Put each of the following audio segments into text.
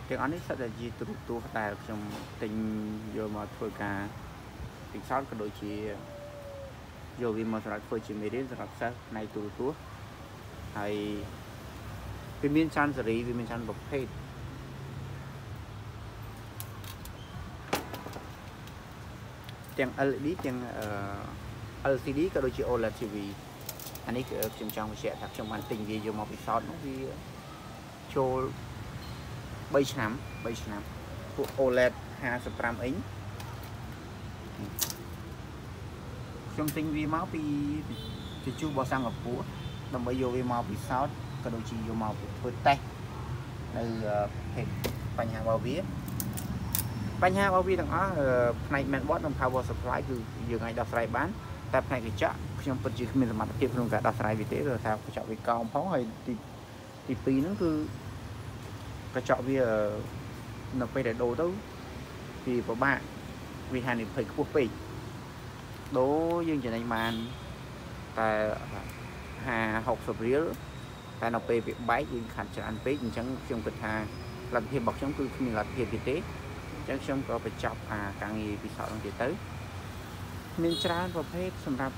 tiếng anh sẽ là gì tụt tụt tại trong tình vô mà thôi cả tình sót cái đôi chỉ vô vì mà sản phơi chỉ mấy đến sản xuất này tụt tụt hay vì miền san xử lý vì miền san bọc hết tiếng LED tiếng LCD cái đôi chỉ OLED TV anh ấy trong sẽ đặt trong màn tình vì vô mà bị sót nó vì cho 3 ឆ្នាំពួក OLED 55 inch ខ្ញុំទិញវាមកពីជួបរបស់សិង្ហបុរីដើម្បីយកវាមកពិសោធន៍ក៏ដូចជាយកមកធ្វើតេស្តនៅបញ្ហារបស់វាទាំងអស់ផ្នែក Mainboard និង Power Supply គឺយើងអាចដោះស្រាយបានតែផ្នែកកញ្ចក់ខ្ញុំពិតជាគ្មានសមត្ថភាពក្នុងការដោះស្រាយវាទេព្រោះថាកញ្ចក់វាកោងផងហើយទី2ហ្នឹងគឺកញ្ចក់វានៅពេលដែលដូរទៅវាពិបាកវាហានិភ័យខ្ពស់ពេកដូរយើងចំណេញបានតែ50-60 រៀលតែនៅពេលវាបែកយើងខាត់ច្រើនពេកអញ្ចឹងខ្ញុំគិតថាលទ្ធភាពរបស់ខ្ញុំគឺគ្មានលទ្ធភាពទេអញ្ចឹងខ្ញុំក៏បញ្ចប់ការងារពិសោធន៍នោះទៀតទៅមានច្រើនប្រភេទសម្រាប់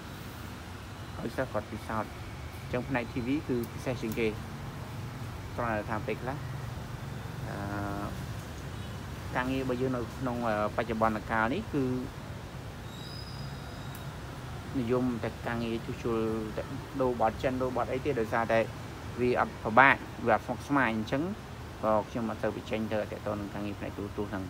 ឲ្យសិស្សគាត់ពិសោធន៍អញ្ចឹងផ្នែក TV គឺពិសេសជាងគេគ្រាន់តែថាពេលខ្លះការងាររបស់យើងនៅក្នុងបច្ចុប្បន្នកាលនេះគឺនិយមតែការងារជួសជុលដូរបត់ចិនដូរបត់អីទេដោយសារតែវាអត់ពិបាកវាអត់ស្មុគស្មាញអញ្ចឹងក៏ខ្ញុំអត់ទៅបញ្ចេញទៅតទៅនឹងការងារផ្នែកទូហ្នឹង